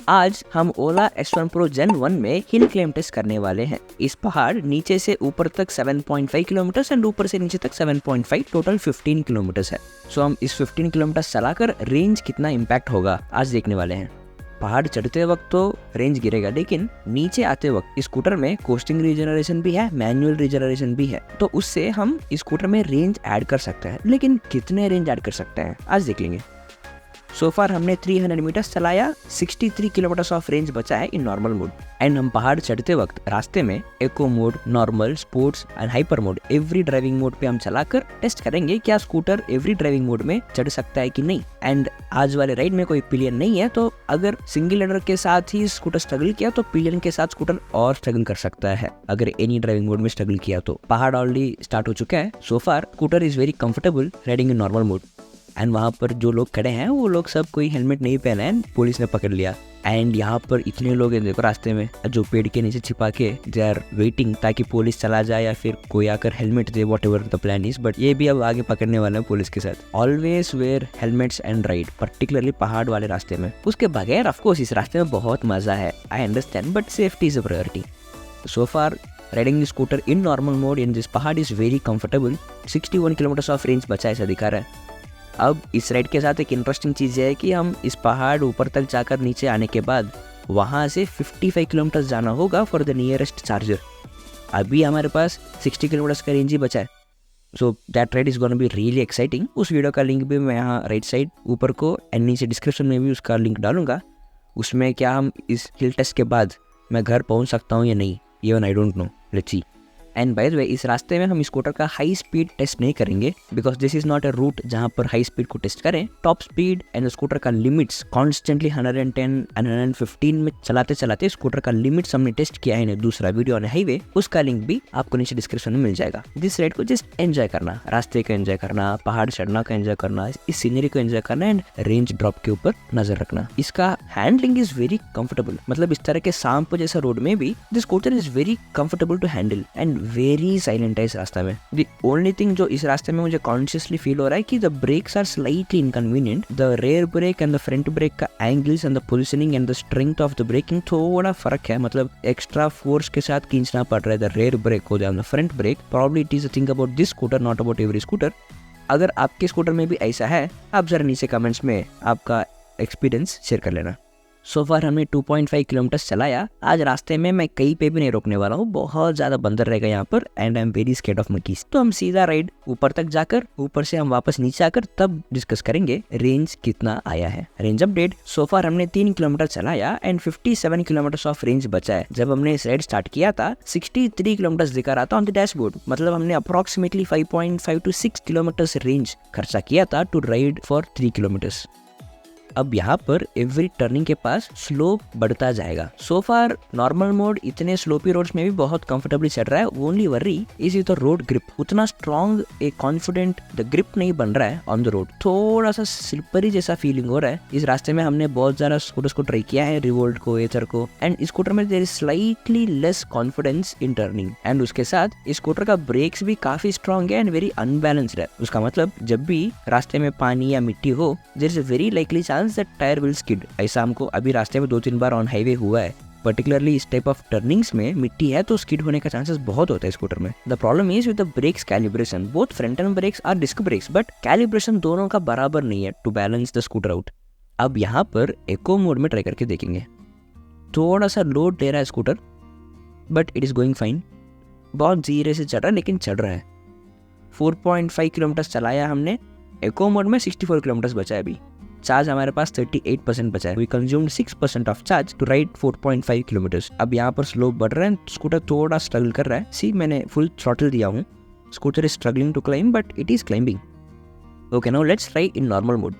आज हम ओला S1 Pro Gen 1 में हिल क्लाइंब टेस्ट करने वाले हैं। इस पहाड़ नीचे से ऊपर तक 7.5 किलोमीटर एंड ऊपर से नीचे तक 7.5, टोटल 15 किलोमीटर है। सो हम इस 15 किलोमीटर चलाकर रेंज कितना इम्पैक्ट होगा आज देखने वाले हैं। पहाड़ चढ़ते वक्त तो रेंज गिरेगा, लेकिन नीचे आते वक्त स्कूटर में कोस्टिंग रीजनरेशन भी है, मैनुअल रीजनरेशन भी है, तो उससे हम स्कूटर में रेंज ऐड कर सकते हैं। लेकिन कितने रेंज ऐड कर सकते हैं आज देख लेंगे। सो फार हमने 300 मीटर्स चलाया, 63 किलोमीटर ऑफ रेंज बचा है इन नॉर्मल मोड। एंड हम पहाड़ चढ़ते वक्त रास्ते में eco mode, normal, sports and hyper mode, every driving mode पे हम चलाकर टेस्ट करेंगे क्या स्कूटर एवरी ड्राइविंग मोड में चढ़ सकता है कि नहीं। एंड आज वाले राइड में कोई पिलियन नहीं है, तो अगर सिंगल एडर के साथ ही स्कूटर स्ट्रगल किया तो पिलियन के साथ स्कूटर और स्ट्रगल कर सकता है। अगर एनी ड्राइविंग मोड में स्ट्रगल किया तो पहाड़ ऑलरेडी स्टार्ट हो चुका है। So far scooter is very comfortable riding in normal mode. And वहाँ पर जो लोग खड़े हैं वो लोग सब कोई हेलमेट नहीं पहने हैं, पुलिस ने पकड़ लिया। एंड यहाँ पर इतने लोग हैं देखो रास्ते में, जो पेड़ के नीचे छिपा के दे आर वेटिंग ताकि पुलिस चला जाए या फिर कोई आकर helmet they, what ever the plan is. But ये भी अब आगे पकड़ने वाले हैं पुलिस के साथ। Always wear helmets and ride, particularly पहाड़ वाले रास्ते में। उसके बगैर ऑफकोर्स इस रास्ते में बहुत मजा है, I understand, but safety is a priority. So far riding scooter in normal mode in this पहाड़ is very comfortable. 61 kilometre of range बचा ऐसा दिखा रहा है। अब इस राइड के साथ एक इंटरेस्टिंग चीज़ है कि हम इस पहाड़ ऊपर तक जाकर नीचे आने के बाद वहाँ से 55 किलोमीटर जाना होगा फॉर द नियरेस्ट चार्जर। अभी हमारे पास 60 किलोमीटर का रेंज ही बचा है। So that ride is gonna be really exciting. उस वीडियो का लिंक भी मैं यहाँ राइट साइड ऊपर को एंड नीचे डिस्क्रिप्शन में भी उसका लिंक डालूंगा। उसमें क्या हम इस हिल टेस्ट के बाद मैं घर पहुँच सकता हूँ या नहीं, even I don't know, let's see. And by the वे इस रास्ते में हम स्कूटर का हाई स्पीड टेस्ट नहीं करेंगे, because this is not a route जहां पर हाई स्पीड को टेस्ट करें। टॉप स्पीड एंड स्कूटर का लिमिट्स कॉन्स्टेंटली 110 एंड 115 में चलाते चलाते स्कूटर का लिमिट्स हमने टेस्ट किया है दूसरा वीडियो ऑन हाईवे, उसका लिंक भी आपको नीचे डिस्क्रिप्शन में मिल जाएगा। दिस राइड को जस्ट एंजॉय करना, रास्ते को एंजॉय करना, पहाड़ चढ़ना का एंजॉय करना, इस सीनरी को एंजॉय करना एंड रेंज ड्रॉप के ऊपर नजर रखना। इसका हैंडलिंग इज वेरी कंफर्टेबल, मतलब इस तरह के सांप जैसा रोड में भी this scooter is very comfortable to handle and very silent है इस रास्ते में। द ओनली थिंग जो इस रास्ते में मुझे कॉन्शियसली फील हो रहा है कि the brakes are slightly inconvenient. The rear brake and the front brake का angles and the positioning and the strength of the braking थोड़ा फर्क है, मतलब एक्स्ट्रा फोर्स के साथ खींचना पड़ रहा है द रेयर ब्रेक को the front break. Probably it is a thing about this scooter, not about every scooter. अगर आपके स्कूटर में भी ऐसा है, आप जरा नीचे कमेंट्स में आपका एक्सपीरियंस शेयर कर लेना। सो फार हमने 2.5 किलोमीटर चलाया। आज रास्ते में मैं कहीं पे भी नहीं रोकने वाला हूँ, बहुत ज़्यादा बंदर रहेगा यहाँ पर and I am very scared of monkeys. तो हम सीधा राइड ऊपर तक जाकर ऊपर से हम वापस नीचे आकर तब डिस्कस करेंगे रेंज कितना आया है। रेंज अपडेट, सो फार हमने 3 किलोमीटर चलाया एंड 57 किलोमीटर ऑफ रेंज बचा है। जब हमने इस राइड स्टार्ट किया था 63 किलोमीटर दिखा रहा था ऑन द डैशबोर्ड, मतलब हमने अप्रोक्सीमेटली 5.5 to 6 किलोमीटर रेंज खर्चा किया था टू राइड फॉर 3 किलोमीटर्स। अब यहाँ पर एवरी टर्निंग के पास स्लोप बढ़ता जाएगा। सो फार नॉर्मल मोड इतने स्लोपी रोड्स में भी बहुत कंफर्टेबली चल रहा है। Only worry is the road grip, उतना स्ट्रॉन्ग एक कॉन्फिडेंट द ग्रिप नहीं बन रहा है ऑन द रोड, थोड़ा सा स्लिपरी जैसा फीलिंग हो रहा है। इस रास्ते में हमने बहुत ज़्यादा स्कूटर्स को ट्राई किया है, रिवोल्ट को, एथर को, एंड स्कूटर में there is slightly less confidence in turning. And उसके साथ स्कूटर का ब्रेक्स भी काफी स्ट्रॉन्ग है एंड वेरी अनबैलेंस्ड है। उसका मतलब जब भी रास्ते में पानी या मिट्टी हो, there is a very likely chance that tyre will skid. ऐसा हमको अभी रास्ते में 2-3 बार ऑन हाईवे हुआ है। पर्टिकुलरली इस टाइप ऑफ टर्निंग्स में मिट्टी है तो स्किड होने का चांसेस बहुत होता है स्कूटर में। The problem is with the brakes calibration, both front and brakes are disc brakes, but calibration दोनों का बराबर नहीं है to balance the scooter out. अब यहाँ पर एको मोड में ट्राई करके देखेंगे। थोड़ा सा लोड ले रहा है scooter, but it is going fine. बहुत धीरे से चल रहा है लेकिन चल रहा है। 4.5 किलोमीटर चलाया हमने, एको मोड में 64 किलोमीटर बचा है। अभी चार्ज हमारे पास 38% बचा है। We consumed 6% of charge to ride 4.5 kilometres. अब यहाँ पर स्लोप बढ़ रहा है, स्कूटर थोड़ा स्ट्रगल कर रहा है। सी मैंने फुल थ्रॉटल दिया हूँ, scooter is struggling to climb but it is climbing. Okay, now let's try in normal mode.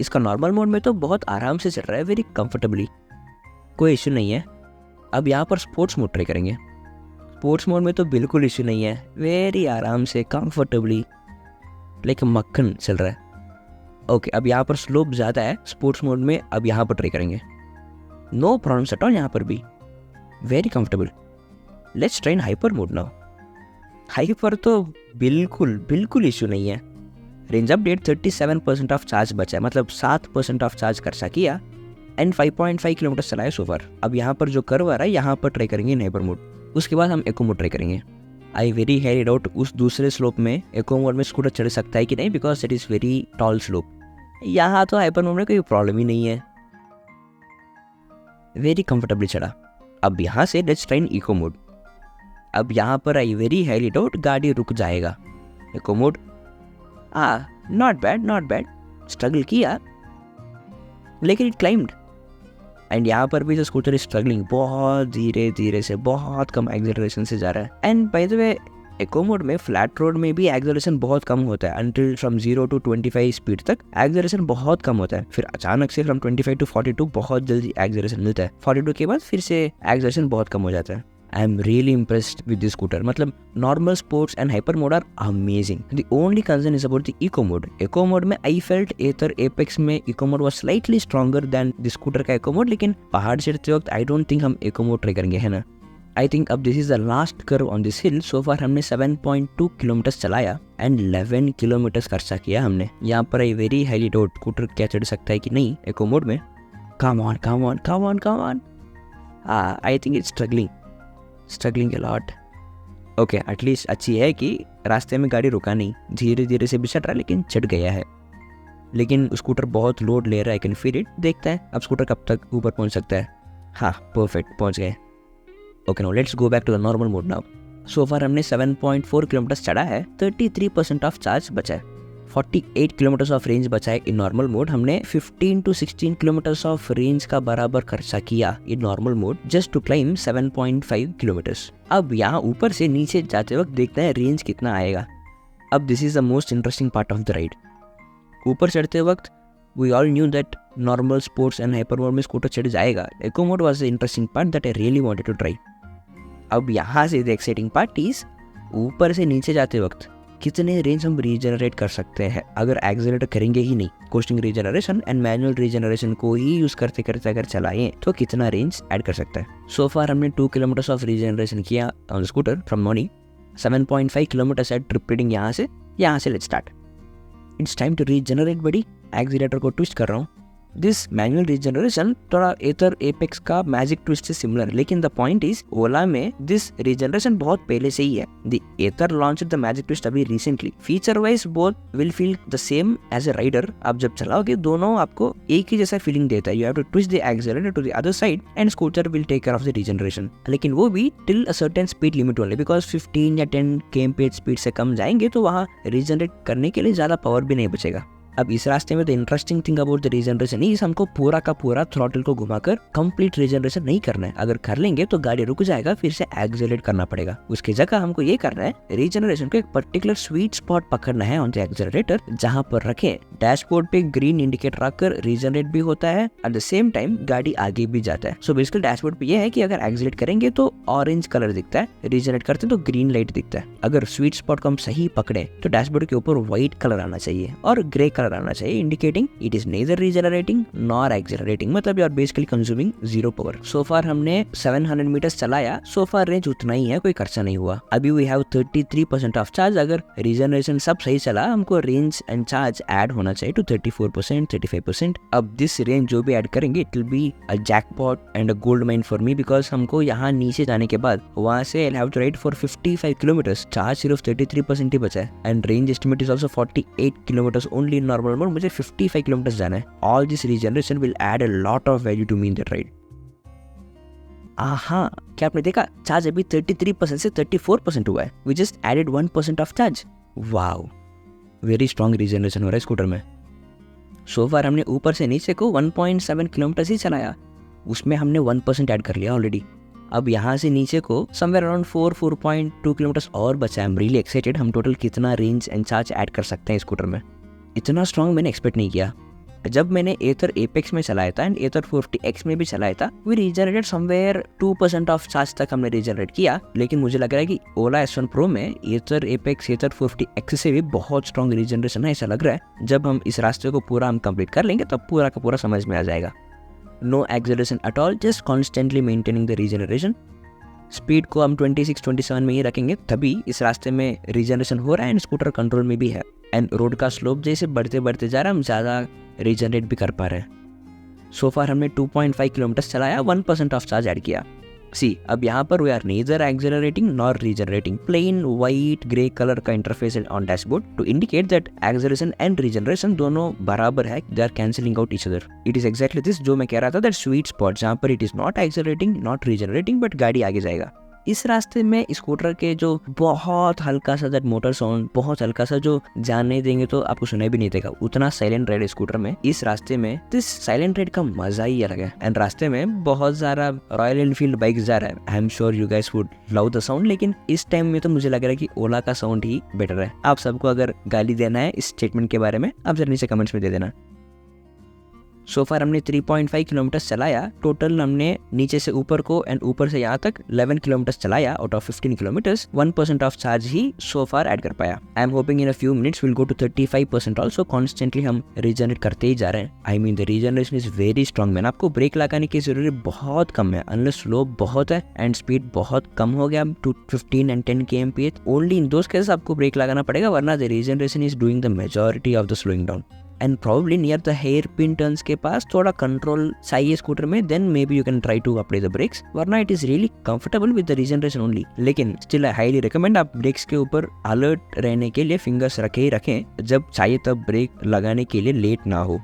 इसका नॉर्मल मोड में तो बहुत आराम से चल रहा है, वेरी कंफर्टेबली, कोई इश्यू नहीं है। अब यहाँ पर स्पोर्ट्स मोड ट्राई करेंगे। स्पोर्ट्स मोड में तो बिल्कुल इश्यू नहीं है, वेरी आराम से कंफर्टेबली लाइक मक्खन चल रहा है। ओके, अब यहाँ पर स्लोप ज़्यादा है स्पोर्ट्स मोड में। अब यहाँ पर ट्राई करेंगे, नो प्रॉब्लम्स एट ऑल, यहाँ पर भी very comfortable. Let's try in hyper mode now. Hyper तो बिल्कुल इश्यू नहीं है। रेंज अपडेट, 37% ऑफ चार्ज बचा है, मतलब 7% ऑफ चार्ज खर्चा किया एंड 5.5 किलोमीटर चलाया सो फार। अब यहाँ पर जो कर्व आ रहा है यहाँ पर ट्राई करेंगे इन हाइपर मोड, उसके बाद हम एको मोड ट्राई करेंगे। आई वेरी हाईली डाउट उस दूसरे स्लोप में एको मोड में स्कूटर चढ़ सकता है कि नहीं, because it is very tall slope. यहाँ तो हाइपर मोड में कोई प्रॉब्लम ही नहीं है, वेरी कंफर्टेबली चढ़ा। अब यहाँ से let's try in eco mode. अब यहाँ पर आई वेरी हाईली डाउट गाड़ी रुक जाएगा। Eco mode not bad, struggle किया लेकिन इट क्लाइम्ड। एंड यहाँ पर भी जो स्कूटर इज स्ट्रगलिंग, बहुत धीरे धीरे से, बहुत कम एक्सेलरेशन से जा रहा है। And by the way eco mode में फ्लैट रोड में भी एक्सेलरेशन बहुत कम होता है, अंटिल फ्रॉम 0 to 25 स्पीड तक एक्सेलरेशन बहुत कम होता है। फिर अचानक से फ्रॉम 25 to 42 बहुत जल्दी एक्सेलरेशन मिलता है। 42 के बाद फिर से एक्सेलरेशन बहुत कम हो जाता है। I am really impressed with this scooter. मतलब normal, sports and hyper mode are amazing. The only concern is about the eco mode. Eco mode में आई फेल्ट एथर एपेक्स में eco mode was slightly stronger than the scooter का eco mode, लेकिन पहाड़ चढ़ते वक्त I don't think हम eco mode try करेंगे, है ना। आई थिंक अब this is the last curve on this hill. So far हमने 7.2 किलोमीटर चलाया एंड 11 किलोमीटर खर्चा किया हमने। यहाँ पर I very highly doubt scooter क्या चढ़ सकता है कि नहीं इको मोड में। Come on. I think it's struggling a lot. Okay, at least अच्छी है कि रास्ते में गाड़ी रुका नहीं, धीरे धीरे से भी चढ़ रहा है लेकिन चढ़ गया है। लेकिन स्कूटर बहुत लोड ले रहा है, आई कैन फील इट। देखते हैं अब स्कूटर कब तक ऊपर पहुंच सकता है। हाँ, परफेक्ट, पहुंच गए। Okay, now let's go back to the normal mode now. So far हमने 7.4 किलोमीटर चढ़ा है, 33% ऑफ चार्ज बचा है, 48 किलोमीटर ऑफ रेंज बचा है इन नॉर्मल मोड। हमने 15 to 16 किलोमीटर ऑफ रेंज का बराबर खर्चा किया in normal mode just to climb 7.5 kilometres. अब यहाँ ऊपर से नीचे जाते वक्त देखते हैं रेंज कितना आएगा। अब this is the most interesting part of the ride. ऊपर चढ़ते वक्त we all knew that normal, sports and hyper mode में स्कूटर चढ़ जाएगा। Eco mode was the interesting part that I really wanted to try. अब यहाँ से the exciting part is ऊपर से नीचे जाते वक्त कितने रेंज हम रीजनरेट कर सकते हैं अगर एक्सेलरेटर करेंगे ही नहीं। Costing regeneration and manual regeneration को ही यूज करते करते अगर चलाएं तो कितना रेंज ऐड कर सकता है। सो फार हमने 2 किलोमीटर ऑफ रीजनरेशन किया on scooter from morning, 7.5 kilometre at trip reading. यहाँ से let's start. It's time to regenerate buddy. Accelerator को ट्विस्ट कर रहा हूँ। दिस मैनुअल रीजनरेशन थोड़ा एथर एपेक्स का मैजिक ट्विस्ट से सिमिलर, लेकिन द पॉइंट इज ओला में दिस रीजनरेशन बहुत पहले से ही है। The Ather launched the magic twist अभी recently. Feature wise both will feel the same as a rider. आप जब चलाओगे दोनों आपको एक ही जैसा फीलिंग देता है। You have to twist the accelerator to the other side and scooter will take care of the regeneration, लेकिन वो भी till a certain speed limit only, because 15 या 10 kmph स्पीड से कम जाएंगे तो वहाँ रीजनरेट करने के लिए ज्यादा पावर भी नहीं बचेगा। अब इस रास्ते में the interesting thing about the regeneration is हमको पूरा का पूरा थ्रॉटल को घुमाकर कंप्लीट रीजनरेशन नहीं करना है। अगर कर लेंगे तो गाड़ी रुक जाएगा, फिर से एक्सेलरेट करना पड़ेगा। उसकी जगह हमको ये करना है, रीजनरेशन को एक पर्टिकुलर स्वीट स्पॉट पकड़ना है ऑन द एक्सेलरेटर, जहां पर रखें डैशबोर्ड पे ग्रीन इंडिकेटर रखकर रीजनरेट भी होता है, एट द सेम टाइम गाड़ी आगे भी जाता है। सो बेसिकली डैशबोर्ड पे ये है कि अगर एक्सेलरेट करेंगे तो ऑरेंज कलर दिखता है, रीजनरेट करते तो ग्रीन लाइट दिखता है। अगर स्वीट स्पॉट को हम सही पकड़े तो डैशबोर्ड के ऊपर व्हाइट कलर आना चाहिए और ग्रे कलर आना चाहिए, indicating it is neither regenerating nor accelerating, मतलब you are basically consuming zero power। so far हमने 700 मीटर्स चलाया। so far रेंज उतना ही है, कोई खर्चा नहीं हुआ। अभी we have 33% ऑफ चार्ज। अगर रीजनरेशन सब सही चला हमको रेंज एंड चार्ज ऐड होना चाहिए टू 34%, 35%। अब दिस रेंज जो भी ऐड करेंगे it will be a jackpot and a gold mine for me, because हमको यहाँ नीचे जाने के बाद वहाँ से I'll have to ride for 55 kilometres. Charge सिर्फ 33% ही बचा है and range estimate is also 48 kilometres only in normal mode. मुझे 55 किलोमीटर जाना है। All this regeneration will add a lot of value to me in that ride. क्या आपने देखा, चार्ज अभी 33% से 34% हुआ है। We just added 1% of charge. Wow, very strong regeneration हो रहा है स्कूटर में। सो फार हमने ऊपर से नीचे को 1.7 किलोमीटर ही चलाया, उसमें हमने 1% ऐड कर लिया ऑलरेडी। अब यहाँ से नीचे को समवेयर अराउंड 4.2 किलोमीटर और बचा है। आई एम रियली एक्साइटेड हम टोटल कितना रेंज एंड चार्ज ऐड कर सकते हैं स्कूटर में। इतना स्ट्रॉन्ग मैंने एक्सपेक्ट नहीं किया। जब मैंने एथर एपेक्स में चलाया था एंड एथर 40X में भी चलाया था, we regenerated somewhere 2% of charge तक हमने रीजनरेट किया। लेकिन मुझे लग रहा है कि ओला S1 Pro में एथर एपेक्स, एथर 40X से भी बहुत स्ट्रॉन्ग रीजनरेशन है, ऐसा लग रहा है। जब हम इस रास्ते को पूरा हम कंप्लीट कर लेंगे तब पूरा का पूरा समझ में आ जाएगा। No acceleration at all, just constantly maintaining the regeneration. Speed को हम 26-27 में ही रखेंगे, तभी इस रास्ते में रीजनरेशन हो रहा है एंड स्कूटर कंट्रोल में भी है। एंड रोड का स्लोप जैसे बढ़ते बढ़ते जा रहा है, हम ज़्यादा रीजनरेट भी कर पा रहे हैं। सो फार हमने 2.5 किलोमीटर चलाया, 1% ऑफ चार्ज ऐड किया। सी अब यहाँ पर we are neither accelerating nor regenerating, plain white grey colour का interface on dashboard to indicate that acceleration and regeneration दोनों बराबर है, they are cancelling out each other. It is exactly this जो मैं कह रहा था, दैट स्वीट स्पॉट जहाँ पर it is not accelerating not regenerating but गाड़ी आगे जाएगा। इस रास्ते में स्कूटर के जो बहुत हल्का सा दैट मोटर साउंड, बहुत हल्का सा जो जाने देंगे तो आपको सुनाई भी नहीं देगा, उतना साइलेंट राइड स्कूटर में इस रास्ते में, तो इस साइलेंट राइड का मजा ही अलग है। एंड रास्ते में बहुत सारा रॉयल एनफील्ड बाइक जा रहा है, I am sure you guys would love the sound, लेकिन इस टाइम में तो मुझे लग रहा है कि ओला का साउंड ही बेटर है। आप सबको अगर गाली देना है इस स्टेटमेंट के बारे में, आप जरा नीचे कमेंट्स में दे देना। सो फार हमने 3.5 किलोमीटर चलाया, टोटल हमने नीचे से ऊपर को एंड ऊपर से यहाँ तक 11 किलोमीटर चलाया out of 15 kilometres. 1% of charge ही सो फार ऐड कर पाया। I am hoping in a few minutes will go to 35% also. Constantly हम रीजनरेट करते ही जा रहे हैं। I mean the regeneration is very strong man. आपको ब्रेक लगाने की जरूरत बहुत कम है, अनलेस स्लोप बहुत है एंड स्पीड बहुत कम हो गया to 15 and 10 kmph, only in those cases आपको ब्रेक लगाना पड़ेगा, वरना the regeneration is doing the majority of the slowing down. And probably near the hairpin turns के पास थोड़ा कंट्रोल चाहिए स्कूटर में, then maybe you can try to apply the brakes, वरना it is really comfortable with the regeneration only. लेकिन still I highly recommend आप brakes के ऊपर अलर्ट रहने के लिए फिंगर्स रखे ही रखें, जब चाहिए तब ब्रेक लगाने के लिए लेट ना हो।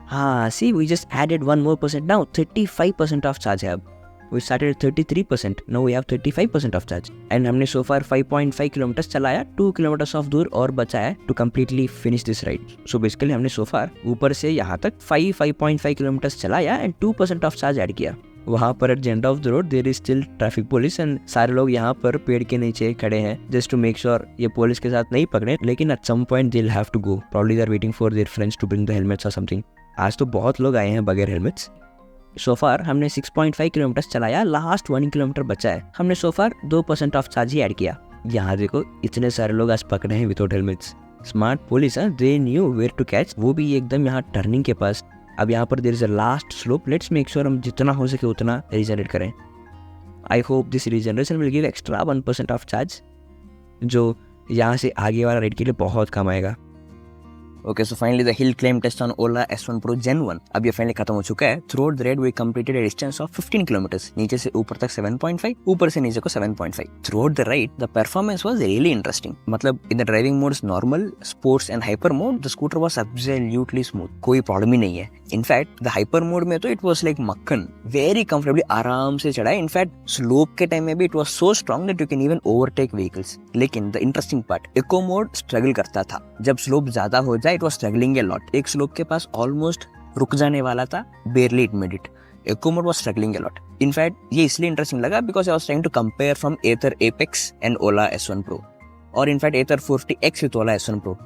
हाँ see we just added 1 more percent now, 35% of charge है अब। We started at 33%, now we have 35% of charge. And हमने so far 5.5 किलोमीटर चलाया, 2 किलोमीटर ऑफ दूर और बचा है to completely finish this ride. So basically हमने so far ऊपर से यहाँ तक 5.5 किलोमीटर चलाया and 2% ऑफ चार्ज ऐड किया। वहाँ पर at the end of the road there is still traffic police and सारे लोग यहाँ पर पेड़ के नीचे खड़े हैं जस्ट टू मेक श्योर ये पुलिस के साथ नहीं पकड़े, लेकिन at some point they will have to go, probably they are waiting for their friends to bring the helmets और समथिंग। आज तो बहुत लोग आए हैं बगैर हेलमेट्स। सो फार हमने 6.5 किलोमीटर चलाया, लास्ट 1 किलोमीटर बचा है। हमने सो फार 2% ऑफ चार्ज ही ऐड किया। यहाँ देखो इतने सारे लोग आज पकड़े हैं विदाउट हेलमेट्स। स्मार्ट पुलिस है, they knew where to catch, वो भी एकदम यहाँ टर्निंग के पास। अब यहाँ पर there is a last slope, let's make sure हम जितना हो सके उतना रीजनरेट करें। I hope this regeneration will give extra 1% of charge, जो यहाँ से आगे वाला राइड के लिए बहुत कम आएगा। Okay so finally the hill climb test on Ola S1 Pro Gen 1 अब ये फाइनली खत्म हो चुका है। Throughout the ride we completed a distance of 15 kilometres, नीचे से ऊपर तक 7.5, ऊपर से नीचे को 7.5। Throughout the ride the performance was really interesting. मतलब in the driving modes normal, sports and hyper mode the scooter was absolutely smooth, कोई प्रॉब्लम ही नहीं है। इनफैक्ट द हाइपर मोड में तो it was like makkhan, very comfortably आराम से चढ़ा है। इनफैक्ट स्लोप के टाइम में भी it was so strong that you can even overtake vehicles. लेकिन the interesting part, eco mode struggle करता था, जब स्लोप ज्यादा हो जाए it was struggling a lot. एक स्लोप के पास ऑलमोस्ट रुक जाने वाला था, barely it made it. Eco mode was struggling a lot. In fact, ये इसलिए इंटरेस्टिंग लगा because I was trying to compare from Ather Apex and Ola S1 Pro, और in fact Ather 40X with Ola S1 Pro.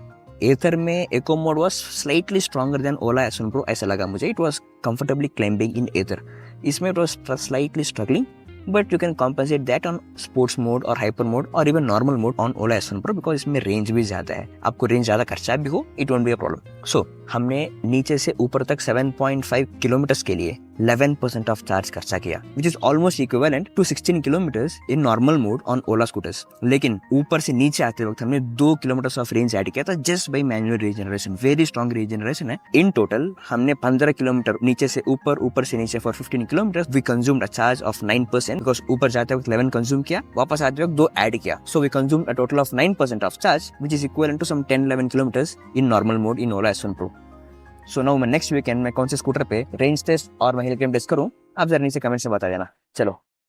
Ather में Eco mode was slightly stronger than Ola S1 Pro, ऐसा लगा मुझे। It was comfortably climbing in Ather. इसमें it was slightly struggling, but you can compensate that on sports mode और hyper mode और even normal mode on Ola S1 Pro because इसमें range भी ज्यादा है। आपको रेंज ज्यादा खर्चा भी हो, it won't be a problem. So हमने नीचे से ऊपर तक 7.5 किलोमीटर के लिए 11% ऑफ चार्ज खर्चा किया, which is almost equivalent to 16 kilometers in normal mode on Ola scooters. लेकिन ऊपर से नीचे आते वक्त हमने 2 किलोमीटर ऑफ रेंज ऐड किया था just by manual regeneration. Very strong regeneration है। In total हमने 15 किलोमीटर नीचे से ऊपर, ऊपर से नीचे for 15 kilometers we consumed a charge of 9% because ऊपर जाते वक्त 11 कंज्यूम किया, वापस आते वक्त 2 ऐड किया, so we consumed a total of 9% of charge, which is equivalent to some 10-11 kilometers in normal mode in Ola S1 Pro. So now मैं next weekend में कौन से स्कूटर पे रेंज टेस्ट और मैं हिल क्लाइंब टेस्ट करूं, आप जरा नीचे कमेंट से बता देना। चलो